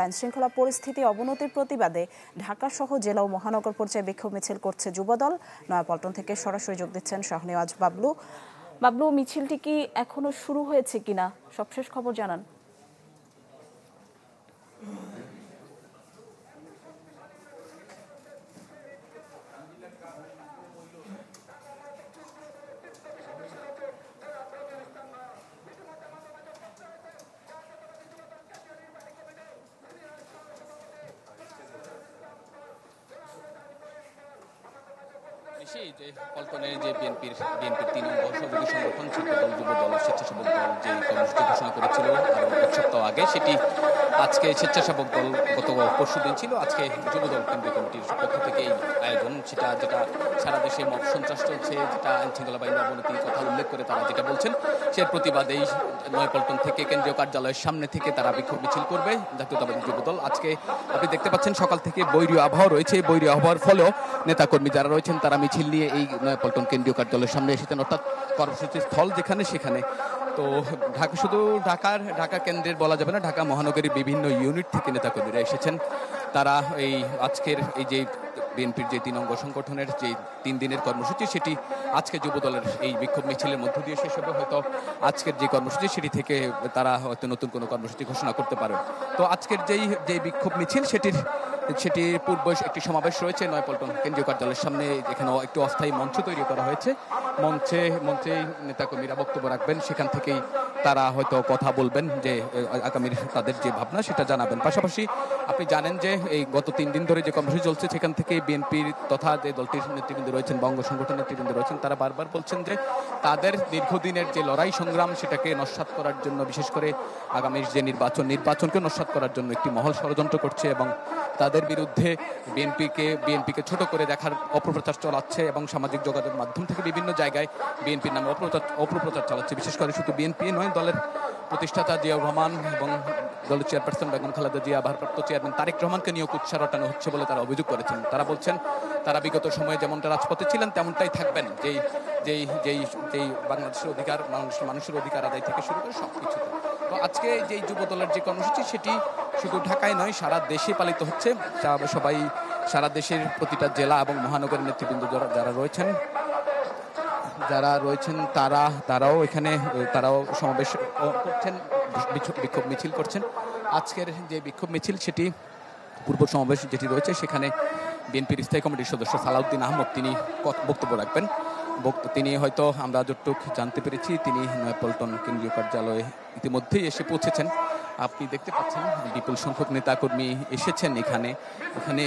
আইনশৃঙ্খলা পরিস্থিতি অবনতির প্রতিবাদে ঢাকাসহ জেলা ও মহানগর পর্যায়ে বিক্ষোভ মিছিল করছে যুবদল। নয়াপল্টন থেকে সরাসরি যোগ দিচ্ছেন শাহনেওয়াজ বাবলু। বাবলু, মিছিলটি কি এখনো শুরু হয়েছে কিনা সবশেষ খবর জানান। যে পল্টনের যে বিএনপির ৩ নং সহযোগী সংগঠন ছাত্রদল যুবদল স্বেচ্ছাসেবক দল যে কর্মসূচি ঘোষণা করেছিল আরো এক সপ্তাহ আগে, সেটি আজকে স্বেচ্ছাসেবক দল গত পরশুদিন ছিল, আজকে যুবদল কেন্দ্রীয় কমিটির পক্ষ থেকে এই আয়োজন। যেটা সারা দেশে মব সন্ত্রাস চলছে, যেটা আইনশৃঙ্খলা বাহিনীর অবনতির কথা উল্লেখ করে তারা যেটা বলছেন, সে প্রতিবাদেই নয়াপল্টন থেকে কেন্দ্রীয় কার্যালয়ের সামনে থেকে তারা বিক্ষোভ মিছিল করবে জাতীয়তাবাদী যুবদল। আজকে আপনি দেখতে পাচ্ছেন সকাল থেকে বৈরী আবহাওয়া রয়েছে, বৈরী আবহাওয়ার ফলেও নেতাকর্মী যারা রয়েছেন তারা মিছিল নিয়ে এই নয়াপল্টন কেন্দ্রীয় কার্যালয়ের সামনে এসেছেন, অর্থাৎ কর্মসূচির স্থল যেখানে সেখানে। তো শুধু ঢাকা কেন্দ্রের বলা যাবে না, ঢাকা মহানগরীর বিভিন্ন ইউনিট থেকে নেতাকর্মীরা এসেছেন। তারা এই আজকের এই যে বিএনপির যে ৩ অঙ্গ সংগঠনের যে ৩ দিনের কর্মসূচি, সেটি আজকে যুবদলের এই বিক্ষোভ মিছিলের মধ্য দিয়ে শেষ হবে। হয়তো আজকের যে কর্মসূচি সেটি থেকে তারা হয়তো নতুন কোনো কর্মসূচি ঘোষণা করতে পারে। তো আজকের যে বিক্ষোভ মিছিল সেটির পূর্ব একটি সমাবেশ রয়েছে নয়াপল্টন কেন্দ্রীয় কার্যালয়ের সামনে, এখানেও একটি অস্থায়ী মঞ্চ তৈরি করা হয়েছে। মঞ্চে নেতাকর্মীরা বক্তব্য রাখবেন, সেখান থেকেই তারা হয়তো কথা বলবেন, যে আগামীর তাদের যে ভাবনা সেটা জানাবেন। পাশাপাশি আপনি জানেন যে এই গত ৩ দিন ধরে যে কর্মসূচি চলছে, সেখান থেকে বিএনপির তথা যে দলটির নেতৃবৃন্দ রয়েছেন, বঙ্গ সংগঠনের নেতৃবৃন্দ রয়েছেন, তারা বারবার বলছেন যে তাদের দীর্ঘদিনের যে লড়াই সংগ্রাম সেটাকে নস্যাৎ করার জন্য, বিশেষ করে আগামীর যে নির্বাচনকে নস্যাৎ করার জন্য একটি মহল ষড়যন্ত্র করছে এবং তাদের বিরুদ্ধে বিএনপিকে ছোট করে দেখার অপপ্রচার চালাচ্ছে এবং সামাজিক যোগাযোগ মাধ্যম থেকে বিভিন্ন জায়গায় বিএনপির নামে অপপ্রচার চালাচ্ছে। বিশেষ করে শুধু বিএনপি নয়, দলের প্রতিষ্ঠাতা জিয়াউর রহমান এবং দলের চেয়ারপারসন বেগম খালেদা জিয়া, ভারপ্রাপ্ত চেয়ারম্যান তারেক রহমানকে নিয়েও কুৎসা রটানো হচ্ছে বলে তারা অভিযোগ করেছেন। তারা বলছেন তারা বিগত সময়ে যেমনটা রাজপথে ছিলেন তেমনটাই থাকবেন, যেই বাংলাদেশের অধিকার, মানুষের অধিকার আদায় থেকে শুরু করে সবকিছু। তো আজকে যে যুবদলের যে কর্মসূচি সেটি শুধু ঢাকায় নয়, সারা দেশে পালিত হচ্ছে। সবাই সারা দেশের প্রতিটা জেলা এবং মহানগরের নেতৃবৃন্দ যারা রয়েছেন তারাও সমাবেশ করছেন, বিক্ষোভ মিছিল করছেন। আজকের যে বিক্ষোভ মিছিল সেটি পূর্ব সমাবেশ যেটি রয়েছে, সেখানে বিএনপির স্থায়ী কমিটির সদস্য সালাউদ্দিন আহমদ তিনি বক্তব্য রাখবেন। তিনি হয়তো আমরা যতটুক জানতে পেরেছি তিনি নয়াপল্টন কেন্দ্রীয় কার্যালয়ে ইতিমধ্যেই এসে পৌঁছেছেন। আপনি দেখতে পাচ্ছেন বিপুল সংখ্যক নেতাকর্মী এসেছেন এখানে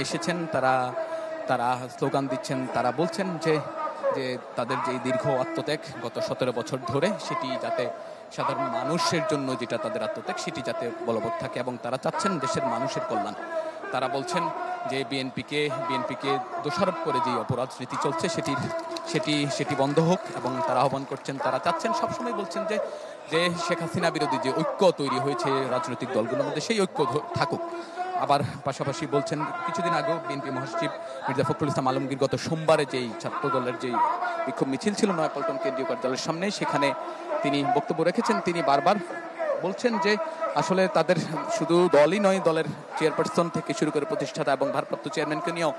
এসেছেন। তারা স্লোগান দিচ্ছেন, তারা বলছেন যে তাদের যে দীর্ঘ আত্মত্যাগ গত ১৭ বছর ধরে, সেটি যাতে সাধারণ মানুষের জন্য যেটা তাদের আত্মত্যাগ সেটি যাতে বলবৎ থাকে এবং তারা চাচ্ছেন দেশের মানুষের কল্যাণ। তারা বলছেন যে বিএনপিকে দোষারোপ করে যে অপরাধ রীতি চলছে সেটি বন্ধ হোক এবং তারা আহ্বান করছেন, তারা চাচ্ছেন, সবসময় বলছেন যে শেখ হাসিনা বিরোধী যে ঐক্য তৈরি হয়েছে রাজনৈতিক দলগুলোর মধ্যে, সেই ঐক্য থাকুক। আবার পাশাপাশি বলছেন, কিছুদিন আগেও বিএনপি মহাসচিব মির্জা ফখরুল ইসলাম আলমগীর গত সোমবারে যেই ছাত্র দলের যেই বিক্ষোভ মিছিল ছিল নয়াপল্টন কেন্দ্রীয় কার্যালয়ের সামনে, সেখানে তিনি বক্তব্য রেখেছেন। তিনি বারবার বলছেন যে আসলে তাদের শুধু দলই নয়, দলের চেয়ারপারসন থেকে শুরু করে প্রতিষ্ঠাতা এবং ভারপ্রাপ্ত চেয়ারম্যানকে নিয়েও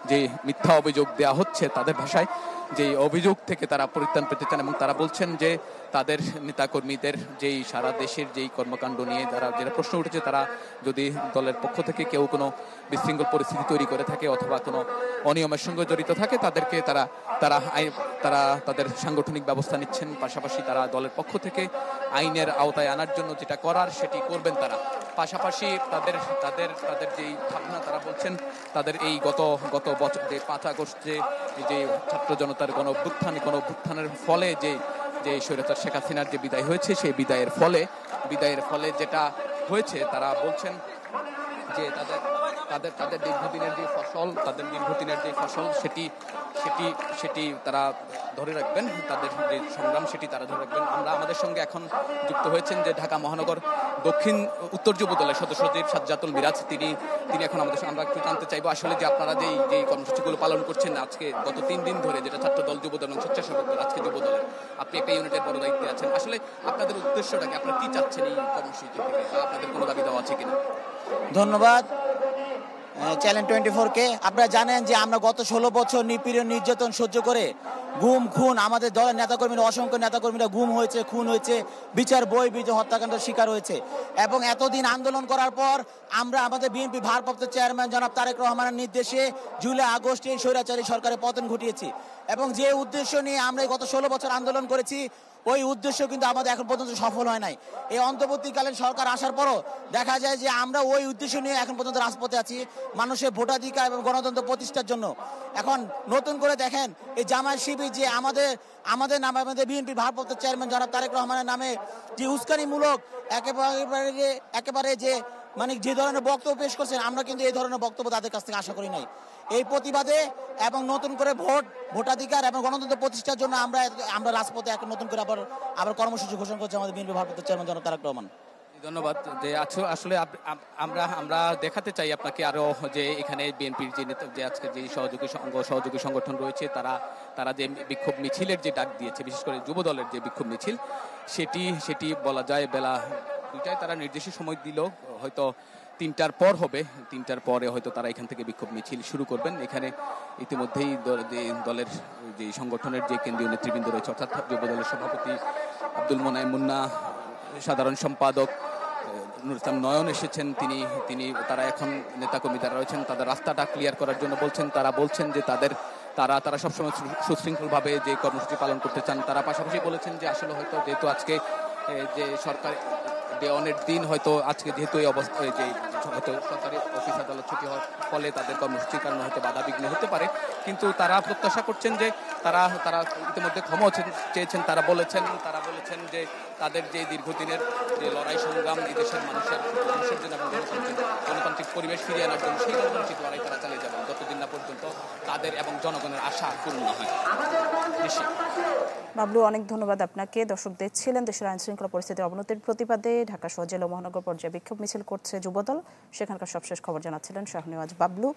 যে মিথ্যা অভিযোগ দেওয়া হচ্ছে, তাদের ভাষায় যে অভিযোগ থেকে তারা পরিত্রাণ পেতে চান এবং তারা বলছেন যে তাদের নেতাকর্মীদের যেই সারা দেশের যেই কর্মকাণ্ড নিয়ে যেটা প্রশ্ন উঠেছে, তারা যদি দলের পক্ষ থেকে কেউ কোনো বিশৃঙ্খল পরিস্থিতি তৈরি করে থাকে অথবা কোনো অনিয়মের সঙ্গে জড়িত থাকে, তাদেরকে তারা তাদের সাংগঠনিক ব্যবস্থা নিচ্ছেন। পাশাপাশি তারা দলের পক্ষ থেকে আইনের আওতায় আনার জন্য যেটা করার সেটি করবেন তারা। পাশাপাশি তাদের যেই ভাবনা, তারা বলছেন তাদের এই গত বছর যে ৫ আগস্ট যে ছাত্র জনতার গণ অভ্যুত্থানের ফলে যে স্বৈরাচার শেখ হাসিনার যে বিদায় হয়েছে, সেই বিদায়ের ফলে যেটা হয়েছে, তারা বলছেন যে তাদের দীর্ঘদিনের যে ফসল সেটি তারা ধরে রাখবেন, তাদের যে সংগ্রাম সেটি তারা ধরে রাখবেন। আমাদের সঙ্গে এখন যুক্ত হয়েছেন যে ঢাকা মহানগর দক্ষিণ উত্তর যুব দলের সদস্য সচিব সাজ্জাতুল মিরাজ, তিনি এখন আমাদের আমরা একটু জানতে চাইবো আসলে যে আপনারা যে কর্মসূচিগুলো পালন করছেন আজকে গত 3 দিন ধরে, যেটা ছাত্র দল, যুব দল এবং স্বেচ্ছাসেবক দল, আজকে যুব দলের আপনি একটা ইউনিটের বড় দায়িত্বে আছেন, আসলে আপনাদের উদ্দেশ্যটাকে আপনারা কি চাচ্ছেন এই কর্মসূচি থেকে, আপনাদের কোনো দাবি দেওয়া আছে কিনা? ধন্যবাদ চ্যানেল 24-কে। আপনারা জানেন যে আমরা গত 16 বছর নিপীড়ন নির্যাতন সহ্য করে গুম খুন, আমাদের দলের নেতাকর্মীরা, অসংখ্য নেতাকর্মীরা গুম হয়েছে, খুন হয়েছে, বিচার বহির্ভূত হত্যাকাণ্ডের শিকার হয়েছে। এবং এতদিন আন্দোলন করার পর আমরা আমাদের বিএনপি ভারপ্রাপ্ত চেয়ারম্যান জনাব তারেক রহমানের নির্দেশে জুলাই আগস্টে স্বৈরাচারী সরকারের পতন ঘটিয়েছি। এবং যে উদ্দেশ্য নিয়ে আমরা গত 16 বছর আন্দোলন করেছি, ওই উদ্দেশ্য কিন্তু আমাদের এখন পর্যন্ত সফল হয় নাই। এই অন্তর্বর্তীকালীন সরকার আসার পরও দেখা যায় যে আমরা ওই উদ্দেশ্য নিয়ে এখন পর্যন্ত রাজপথে আছি, মানুষের ভোটাধিকার এবং গণতন্ত্র প্রতিষ্ঠার জন্য। এখন নতুন করে দেখেন এই জামায়াত শিবির যে আমাদের নামে, আমাদের বিএনপি ভারপ্রাপ্ত চেয়ারম্যান জনাব তারেক রহমানের নামে যে উস্কানিমূলক একেবারে যে মানে যে ধরনের বক্তব্য পেশ করছেন, আমরা কিন্তু এই ধরনের বক্তব্য তাদের কাছ থেকে আশা করি নাই। এই প্রতিবাদে এবং নতুন করে ভোটাধিকার এবং গণতন্ত্র প্রতিষ্ঠার জন্য আমরা রাজপথে এখন নতুন করে আবার কর্মসূচি ঘোষণা করছে আমাদের বিএনপি ভারপ্রাপ্ত চেয়ারম্যান জনাব তারেক রহমান। ধন্যবাদ। যে আসলে আমরা দেখাতে চাই আপনাকে আরো যে এখানে বিএনপির যে আজকে যে সহযোগী সংগঠন রয়েছে, তারা যে বিক্ষোভ মিছিলের যে ডাক দিয়েছে, বিশেষ করে যুব দলের যে বিক্ষোভ মিছিল, সেটি বলা যায় বেলা 2টায় তারা নির্দিষ্ট সময় দিল, হয়তো 3টার পর হবে, 3টার পরে হয়তো তারা এখান থেকে বিক্ষোভ মিছিল শুরু করবেন। এখানে ইতিমধ্যেই দলের যে সংগঠনের যে কেন্দ্রীয় নেতৃবৃন্দ রয়েছে, অর্থাৎ যুব দলের সভাপতি আব্দুল মোনায়েম মুন্না, সাধারণ সম্পাদক নুর ইসলাম নয়ন এসেছেন। তারা এখন নেতাকর্মী যারা রয়েছেন তাদের রাস্তাটা ক্লিয়ার করার জন্য বলছেন। তারা বলছেন যে তারা সবসময় সুশৃঙ্খলভাবে যে কর্মসূচি পালন করতে চান। তারা পাশাপাশি বলেছেন যে আসলে হয়তো যেহেতু আজকে যে সরকার দেওয়ানের দিন, হয়তো আজকে যেহেতু এই অবস্থায় যে হয়তো সরকারি অফিস আদালত ছুটি হওয়ার ফলে তাদের কর্মসূচির কারণে হয়তো বাধা বিঘ্ন হতে পারে, কিন্তু তারা প্রত্যাশা করছেন যে তারা ইতিমধ্যে ক্ষমা চেয়েছেন। তারা বলেছেন যে তাদের যে দীর্ঘদিনের যে লড়াই সংগ্রাম, এই দেশের মানুষের জন্য এবং গণতান্ত্রিক পরিবেশ ফিরিয়ে আনার জন্য, সেই গণতান্ত্রিক লড়াই তারা চালিয়ে যাবেন যতদিন না পর্যন্ত তাদের এবং জনগণের আশা পূর্ণ হয়। বাবলু, অনেক ধন্যবাদ আপনাকে। দর্শক দেখছিলেন দেশের আইন শৃঙ্খলা পরিস্থিতির অবনতির প্রতিবাদে ঢাকা সহ জেলা মহানগর পর্যায়ে বিক্ষোভ মিছিল করছে যুবদল, সেখানকার সবশেষ খবর জানাচ্ছিলেন শাহনেওয়াজ বাবলু।